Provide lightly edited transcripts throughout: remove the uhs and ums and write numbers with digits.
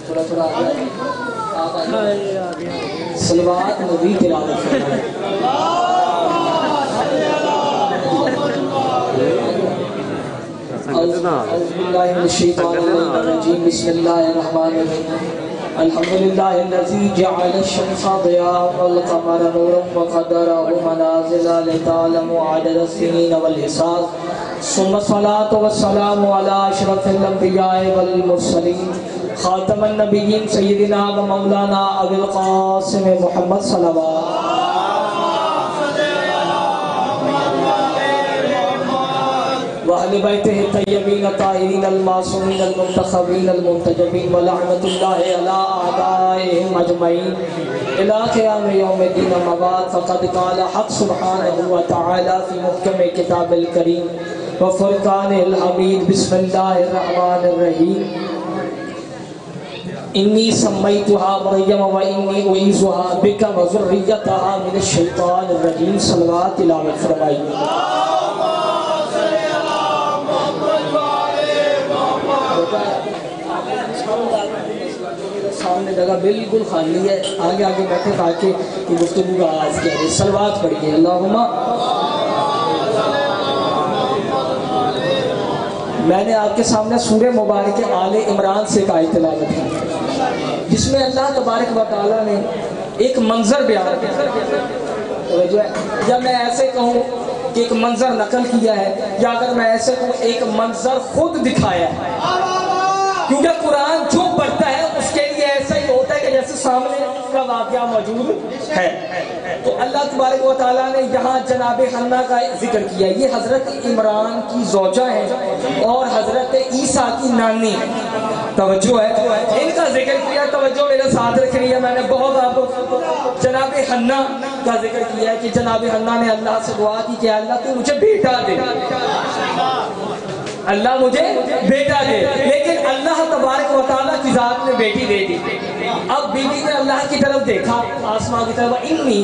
تھوڑا تھوڑا صلوات نبی تلاوت فرمائیں. اعوذ باللہ من الشیطان الرجیم. بسم اللہ الرحمن الرحیم. الحمد للہ الذی جعل الشمس ضیاء والقمر نورا وقدرہ منازل لتعلموا عدد السنین والحساب. ثم الصلاة والسلام علی اشرف الانبیاء والمرسلین خاتم النبیین سیدنا و مولانا ابی القاسم محمد صلوات وأهل بيته الطيبين الطاهرين المعصومين المنتخبين المنتجبين ولعنة الله على أعدائهم أجمعين إلى قيام يوم الدين. أما بعد فقد قال حق سبحانه وتعالى في محكم كتاب الكريم وفرقان الحميد. بسم الله الرحمن الرحيم. إني سميتها مريم وإني أعيذها بك وذريتها من الشيطان الرجيم. صلوات تلاوت فرمائیے. سامنے جگہ بالکل خالی ہے, آگے آگے بیٹھے تاکہ گفتگو کا آغاز کیا جائے. صلوات پڑھیے. اللہم میں نے آپ کے سامنے سورہ مبارک آل عمران سے آیت تلاوت کی جس میں اللہ تبارک و تعالیٰ نے ایک منظر بیان کیا. یا میں ایسے کہوں کہ ایک منظر نقل کیا ہے, یا اگر میں ایسے کہوں ایک منظر خود دکھایا ہے. کیونکہ قرآن جو پڑھتا ہے اس کے لیے ایسا ہی ہوتا ہے کہ جیسے سامنے اس کا واقعہ موجود ہے. تو اللہ تبارک و تعالیٰ نے یہاں جناب حنا کا ذکر کیا. یہ حضرت عمران کی زوجہ ہیں اور حضرت عیسیٰ کی نانی. توجہ ہے, ان کا ذکر کیا. توجہ میرے ساتھ رکھنی ہے. میں نے بہت آپ کو جناب حنا کا ذکر کیا ہے کہ جناب حنا نے اللہ سے دعا کی کہ اللہ تو مجھے بیٹا دے, اللہ مجھے بیٹا دے. لیکن اللہ تبارک و تعالیٰ کی ذات نے بیٹی دے دی. اب بیوی نے اللہ کی طرف دیکھا, آسمان کی طرف. انی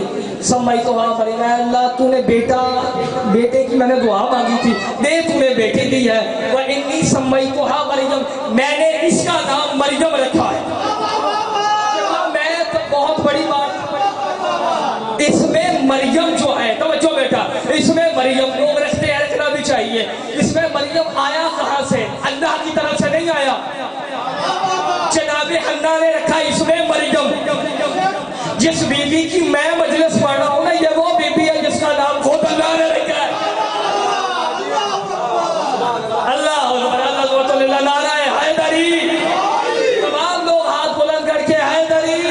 سمیتھا مریم, اللہ تو نے بیٹے کی میں نے دعا مانگی تھی, دے تو نے بیٹی دی ہے. وانی سمیتھا مریم, میں نے اس کا نام مریم رکھا ہے. میں تو بہت بڑی بات, اس میں مریم جو ہے, توجہ بیٹا, اس میں مریم لوگ رکھتے ہیں, رکھنا بھی چاہیے. اس میں مریم آیا کہاں سے؟ اللہ کی طرف سے نہیں آیا. جناب حنا نے رکھا اس میں مریم. جس بیوی کی میں مجلس پڑھ رہا ہوں نا, یہ وہ بیوی ہے جس کا نام خود اللہ نے رکھا ہے. اللہ اکبر, اللہ نعرہ حیدری. تمام لوگ ہاتھ بلند کر کے حیدری.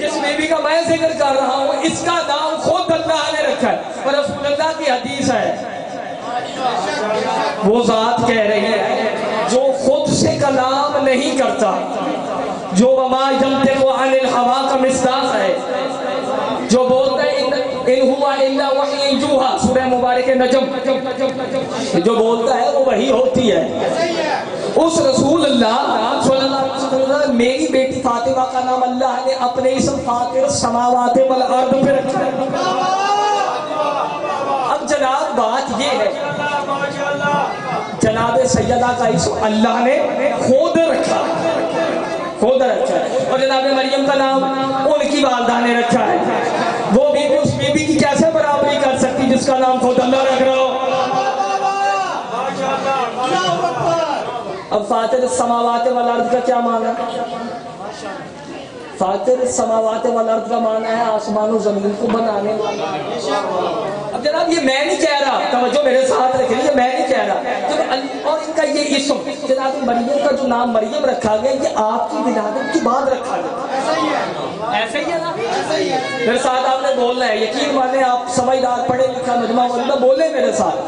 جس بیوی کا میں ذکر کر رہا ہوں اس کا نام خود اللہ نے رکھا ہے. اور رسول اللہ کی حدیث ہے, وہ ذات کہہ رہی ہے جو خود سے کلام نہیں کرتا, جو وما ینطق عن الہوا کا مصداق ہے, جو بولتا ہے ان ہوا الا وحی یوحی, سورہ مبارک نجم, جو بولتا ہے وہ وحی ہوتی ہے. اس رسول اللہ صلی اللہ علیہ وسلم, میری بیٹی فاطمہ کا نام اللہ نے اپنے اسم فاطر السماوات والارض پہ رکھا. اب جناب بات یہ ہے, جناب سیدہ کا اسم اللہ نے خود رکھا ہے. اور جناب مریم کا نام ان کی والدہ نے رکھا ہے. وہ بیوی اس بیوی کی کیسے برابری کر سکتی جس کا نام خود اللہ رکھ رہا ہو؟ اب فاطر السماوات والارض کا کیا معنی ہے؟ فاطر السماوات والارض کا معنی ہے آسمان و زمین کو بنانے والا. اب جناب یہ میں نہیں کہہ رہا, توجہ میرے ساتھ رکھیں, یہ میں نہیں کہہ رہا. اور ان کا یہ اسم جناب مریم کا جو نام مریم رکھا گیا, یہ آپ کی ولادت کے بعد رکھا گیا. ایسے ہی ہے نا, میرے ساتھ آپ نے بولنا ہے. یقین مانے آپ سمجھدار, پڑھے لکھا, مجمع موجودہ, بولے میرے ساتھ.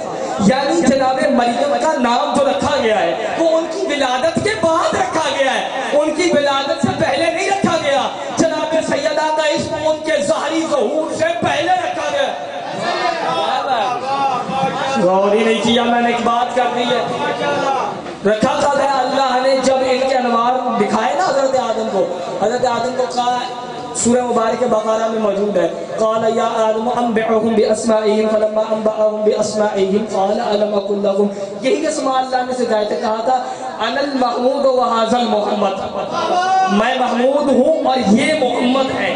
یعنی جناب مریم کا نام جو رکھا گیا ہے وہ ان کی ولادت کے بعد رکھا گیا ہے, ان کی ولادت سے پہلے نہیں رکھا گیا. جناب سیدہ کا اسم ان کے ظاہری ظہور سے پہلے رکھا گیا. غور ہی نہیں کیا, میں نے ایک بات کر دی ہے. رکھا تھا گیا اللہ نے جب ان کے انوار دکھائے نا حضرت آدم کو کہا, سورہ مبارک بقرہ میں موجود ہے, قال یا آدم انبئهم باسمائهم فلما انبأهم باسمائهم قال الم اقل لكم. یہی اسماء اللہ نے سکھائے تھے. کہا تھا انا المحمود و ھذا المحمد، میں محمود ہوں اور یہ محمد ہے.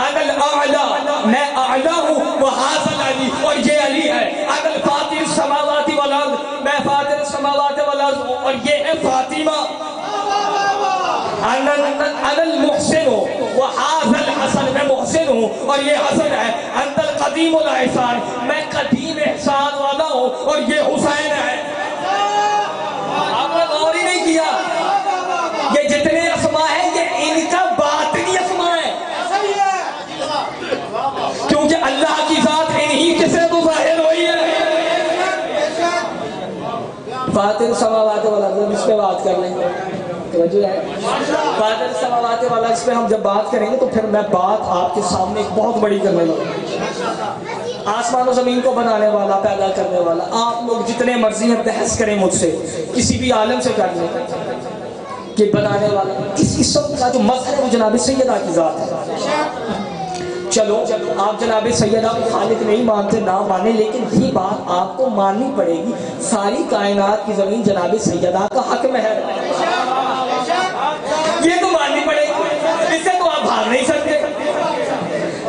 انا الاعلی، میں اعلی ہوں، وھذا العلی، اور یہ علی ہے. انا الفاطر السماوات والارض، میں فاطر السماوات والارض ہوں اور یہ ہے فاطمہ. انا المحسن وھذا الحسن، میں محسن ہوں اور یہ حسن ہے. انت القدیم الاحسان، میں قدیم احسان والا ہوں اور یہ حسین ہے. آپ نے غور ہی نہیں کیا، یہ جتنے اسماء ہیں یہ ان کا باطنی اسماء ہے، کیونکہ اللہ کی ذات انہی کے سے تو ظاہر ہوئی ہے. فاطر السماوات والارض، اس پہ بات کر لیں. توجہ ہے، فاطر السماوات والارض، اس پہ ہم جب بات کریں گے تو پھر میں بات آپ کے سامنے ایک بہت بڑی کرنے لگوں. آسمان و زمین کو بنانے والا، پیدا کرنے والا. آپ لوگ جتنے مرضی ہیں بحث کریں مجھ سے، کسی بھی عالم سے کر لیں کہ بنانے والا اس قسم کا جو مظہر ہے وہ جناب سیدہ کی ذات ہے. چلو آپ جناب سیدہ کو خالق نہیں مانتے، نہ مانے، لیکن یہ بات آپ کو ماننی پڑے گی، ساری کائنات کی زمین جناب سیدہ کا حق میں ہے. یہ تو ماننی پڑے گی، اس سے تو آپ بھاگ نہیں سکتے.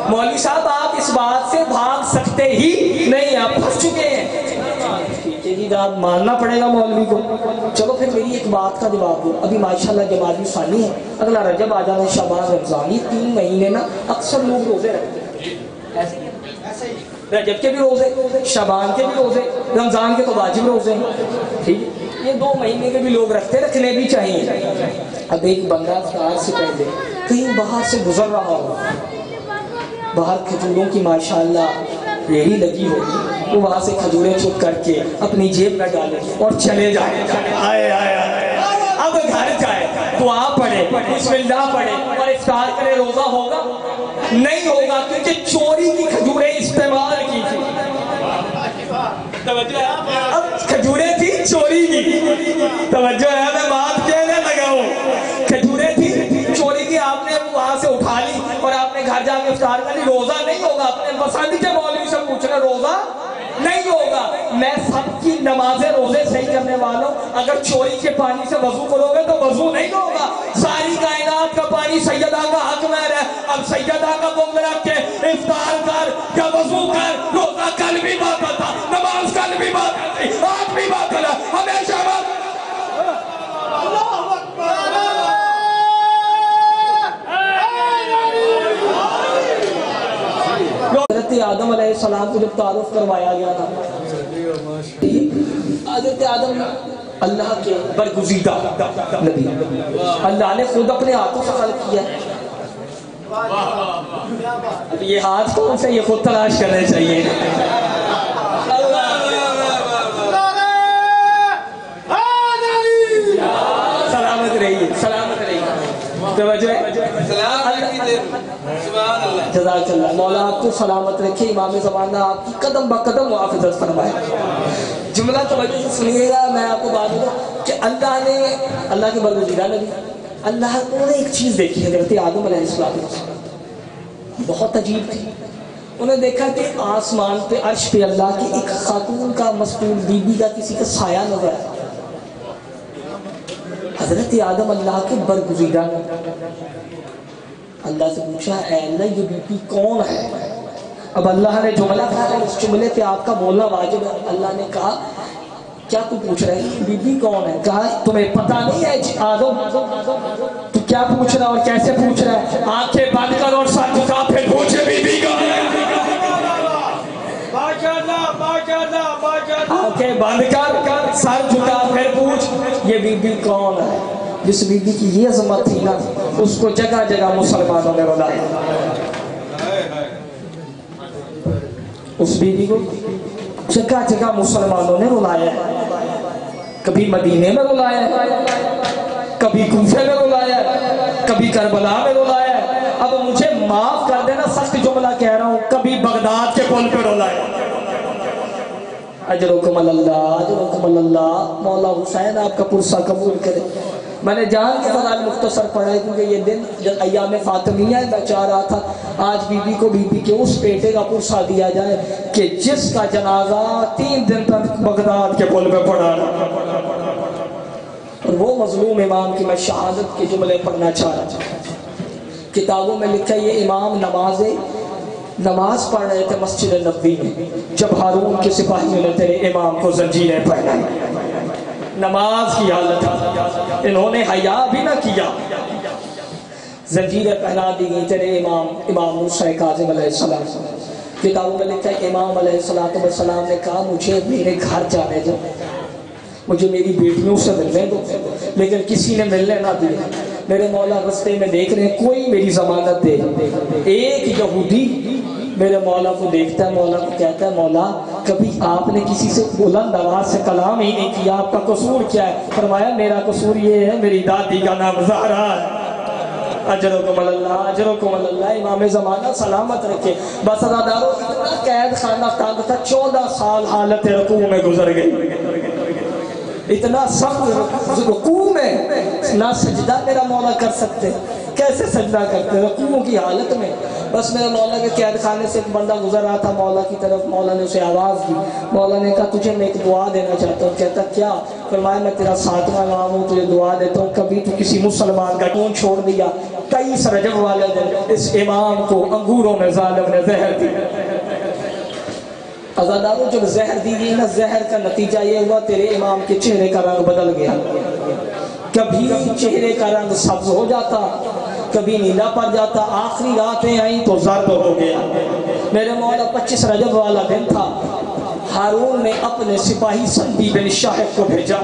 مولوی صاحب آپ اس بات سے بھاگ سکتے ہی نہیں، آپ پھنس چکے ہیں. آپ ماننا پڑے گا مولوی کو. چلو پھر میری ایک بات کا جواب دو. ابھی ماشاءاللہ جمادی ثانی ہے، اگلا رجب آ جانا، شعبان، رمضان، یہ 3 مہینے نا اکثر لوگ روزے رکھتے ہیں. رجب کے بھی روزے، شعبان کے بھی روزے، رمضان کے تو واجب روزے ہیں. ٹھیک ہے، یہ 2 مہینے کے بھی لوگ رکھتے، رکھنے بھی چاہیے. اب ایک بندہ افطار سے پہلے کہیں باہر سے گزر رہا ہو، باہر کھجوروں کی ماشاءاللہ ریڑھی لگی ہوگی، وہ وہاں سے کھجوریں چک کر کے اپنی جیب میں ڈالے اور چلے جائے. اب گھر جائے، دعا پڑھے، بسم اللہ پڑھے اور افطار کرے، روزہ ہوگا؟ نہیں ہوگا، کیونکہ چوری کی کھجوریں استعمال کی تھی. اب کھجوریں تھی چوری کی، توجہ ہے، میں بات کہنے لگا ہوں. کھجوریں تھی چوری کی، آپ نے وہاں سے اٹھا لی اور آپ نے گھر جا کے افطار کر لی. روزہ نہیں ہوگا. اپنے پسند کے مولوی سے پوچھنا، روزہ نہیں ہوگا. میں سب کی نمازیں روزے صحیح کرنے والوں، اگر چوری کے پانی سے وضو کرو گے تو وضو نہیں ہوگا. ساری کائنات کا پانی سیدہ کا حق میں ہے. اب سیدہ کا بم رکھ کے افطار کر یا وضو کر، روزہ کل بھی بات تھا، نماز کل بھی بات تھی، آج بھی بات کرا، ہمیشہ بات. حضرت آدم علیہ السلام کو جب تعارف کروایا گیا تھا، حضرت آدم اللہ کے برگزیدہ نبی، اللہ نے خود اپنے ہاتھوں سے خلق کیا. اب یہ ہاتھ کون سے، یہ خود تلاش کرنے چاہیے. سلامت رہیے، سلامت رہیے. جزاک اللہ. مولا آپ کو سلامت رکھے، امام زمانہ آپ کی قدم با قدم محافظت فرمائے. جملہ توجہ سے سنیے گا. میں آپ کو بات بتاؤں کہ اللہ نے، اللہ کے برگزیدہ نبی، اللہ نے ایک چیز دیکھی حضرت آدم علیہ السلام، بہت عجیب تھی. انہیں دیکھا کہ آسمان پہ، عرش پہ اللہ کی ایک خاتون کا، مستور بی بی کا، کسی کا سایہ نظر آیا. حضرت آدم اللہ کے برگزیدہ نے اللہ سے پوچھا، اے اللہ یہ بی بی کون ہے؟ اب اللہ نے جملہ کہا، اس جملے پہ آپ کا بولنا واجب ہے. اللہ نے کہا کیا تو پوچھ رہے ہیں، بی بی کون ہے؟ کہا تمہیں پتہ نہیں ہے آدم، تو کیا پوچھ رہا اور کیسے پوچھ رہا ہے؟ آنکھیں بند کر اور سر جھکا پھر پوچھے بی بی کون ہے. آنکھیں بند کر، سر جھکا پھر پوچھ یہ بی بی کون ہے. جس بی بی کی یہ عظمت تھی نا، اس کو جگہ جگہ مسلمانوں نے رلایا. اس بی بی کو جگہ جگہ مسلمانوں نے رلایا. کبھی مدینے میں رلایا، کبھی کوفے میں رلایا، کبھی کربلا میں رلایا. اب مجھے معاف کر دینا، سخت جملہ کہہ رہا ہوں، کبھی بغداد کے پل پہ رلایا. اجرکم اللہ، اجرکم اللہ. مولا حسین آپ کا پرسہ قبول کرے. میں نے جان کے فضائل مختصر پڑھا ہے کیونکہ یہ دن جب ایام فاطمیہ ہے، میں چاہ رہا تھا آج بی بی کو بی بی کے اس بیٹے کا پرسہ دیا جائے کہ جس کا جنازہ 3 دن تک بغداد کے پل پہ پڑا رہا. اور وہ مظلوم امام کی میں شہادت کے جملے پڑھنا چاہ رہا ہوں۔ کتابوں میں لکھا یہ امام نماز پڑھ رہے تھے مسجد نبوی میں، جب ہارون کے سپاہیوں نے تیرے امام کو زنجیریں پہنائی، نماز کی حالت، انہوں نے حیا بھی نہ کیا، زنجیریں پہنا دی گئی تیرے امام موسیٰ کاظم علیہ السلام۔ کتابوں میں لکھا ہے امام علیہ السلام نے کہا مجھے میرے گھر جانے دو، مجھے میری بیٹیوں سے ملنے دو، لیکن کسی نے ملنے نہ دیا۔ میرے مولا رستے میں دیکھ رہے ہیں کوئی میری ضمانت دے۔ ایک یہودی میرے مولا کو دیکھتا ہے، مولا کو کہتا ہے مولا کبھی آپ نے کسی سے بلند آواز سے کلام ہی نہیں کیا، آپ کا قصور کیا ہے؟ فرمایا میرا قصور یہ ہے میری دادی کا نام زہرا ہے۔ اجرکم اللہ، اجرکم اللہ، امام زمانہ سلامت رکھے۔ بس ادادارو اتنا قید خانہ تنگ تھا، 14 سال حالت رکوع میں گزر گئی، اتنا سخت رکوع میں نہ سجدہ میرا مولا کر سکتے، کیسے سجدہ کرتے رکوع کی حالت میں۔ بس میرے مولا کے قید خانے سے ایک بندہ گزر رہا تھا مولا کی طرف، مولا نے اسے آواز دی، مولا نے کہا تجھے میں ایک دعا دینا چاہتا ہوں۔ کہتا کیا؟ فرمایا میں تیرا 7واں امام ہوں، تجھے دعا دیتا ہوں کبھی تو کسی مسلمان کا خون چھوڑ دیا، 23 رجب والے دن اس امام کو انگوروں میں ظالم نے زہر دی۔ عزاداروں جب زہر دی گئی نا، زہر کا نتیجہ یہ ہوا تیرے امام کے چہرے کا رنگ بدل گیا، کبھی چہرے کا رنگ سبز ہو جاتا، کبھی نیلا پڑ جاتا، آخری راتیں آئیں تو زرد ہو گیا۔ میرے مولا 25 رجب والا دن تھا، ہارون نے اپنے سپاہی سندی بن شاہد کو بھیجا،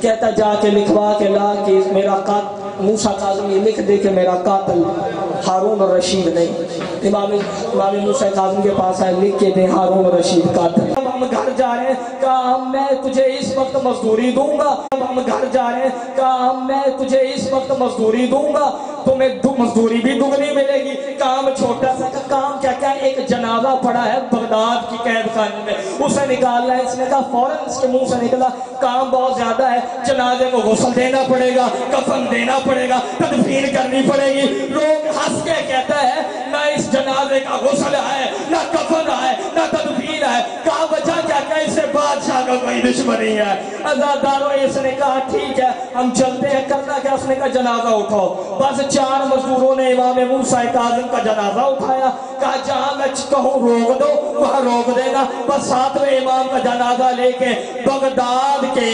کہتا جا کے لکھوا کے لا کہ میرا قاتل موسیٰ کاظم یہ لکھ دے کہ میرا قاتل ہارون الرشید نہیں۔ امام موسیٰ کاظم کے پاس آئے، لکھ کے دے ہارون الرشید قاتل۔ اب ہم گھر جا رہے ہیں، کہا میں تجھے اس وقت مزدوری دوں گا، اب ہم گھر جا رہے ہیں، کہا میں تجھے اس وقت مزدوری دوں گا، تمہیں مزدوری بھی دگنی ملے گی، کام چھوٹا سا کام کیا کیا، ایک جنازہ پڑا ہے بغداد کی قید خانے میں، اسے نکالنا ہے۔ اس نے کہا فوراً اس کے منہ سے نکلا کام بہت زیادہ ہے، جنازے کو غسل دینا پڑے گا، کفن دینا پڑے گا، تدفین کرنی پڑے گی۔ لوگ ہنس کے کہتا ہے نہ اس جنازے کا غسل ہے، نہ کفن ہے، نہ تدفین ہے۔ کہا وجہ کیا کہ اسے بادشاہ کا کوئی دشمنی ہے۔ عزاداروں اس نے کہا ٹھیک ہے ہم چلتے ہیں، کرنا کیا؟ اس نے کہا جنازہ اٹھاؤ۔ بس 4 مزدوروں نے امام موسیٰ کاظم کا جنازہ اٹھایا، کہا جہاں میں کہوں روک دو وہاں روک دینا۔ بس 7ویں امام کا جنازہ لے کے بغداد کے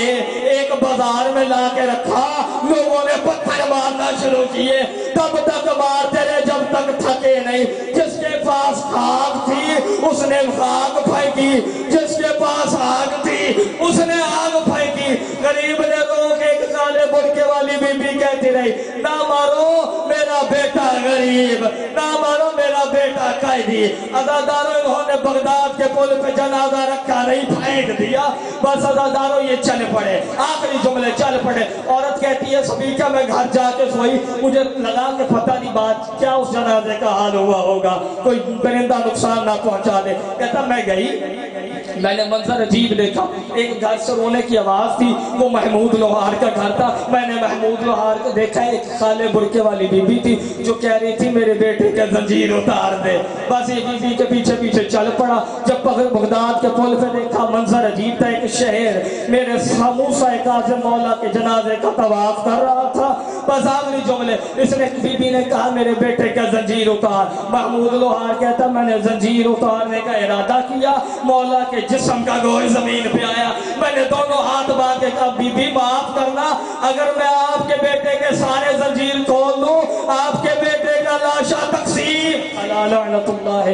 ایک بازار میں لا کے رکھا، لوگوں نے پتھر مارنا شروع کیے، تب تک مارتے رہے جب تک تھکے نہیں۔ جس کے پاس خاک تھی اس نے خاک پھینکی، جس کے پاس آگ تھی اس نے آگ پھینکی۔ غریب نے رو کے ایک کالے برقے والی بی بی کہتی رہی نہ مارو میرا بیٹا غریب، نہ مارو میرا بیٹا قیدی۔ عزاداروں انہوں نے بغداد کے پل پہ جنازہ رکھا نہیں، پھینک دیا۔ بس عزاداروں یہ چل پڑے، آخری جملے چل پڑے۔ عورت کہتی ہے صدیقہ میں گھر جا کے سوئی، مجھے لگا کہ پتہ نہیں بات کیا اس جنازے کا حال ہوا ہوگا، کوئی پرندہ نقصان نہ پہنچا دے۔ کہتا میں گئی، میں نے منظر عجیب دیکھا، ایک گھر سے رونے کی آواز تھی، وہ محمود لوہار کا گھر تھا۔ میں نے محمود لوہار کو دیکھا، ایک کالے برقے والی بی بی تھی جو کہہ رہی تھی میرے بیٹے کا زنجیر اتار دے۔ بس یہ بی بی کے پیچھے پیچھے چل پڑا، جب بغداد کے پل پہ دیکھا منظر عجیب تھا، ایک شہر میرے موسیٰ کاظم مولا کے جنازے کا طواف کر رہا تھا۔ بس آخری جملے اس نے بی بی نے کہا میرے بیٹے کا زنجیر اتار۔ محمود لوہار کہتا میں نے زنجیر اتارنے کا ارادہ کیا، مولا کے جسم کا گوشت زمین پہ آیا، میں نے دونوں ہاتھ باندھ کے کہا بی بی معاف کرنا، اگر میں آپ کے بیٹے کے سارے زنجیر کھول دوں، آپ کے بیٹے کا لاشا تقسیم۔ لعنت اللہ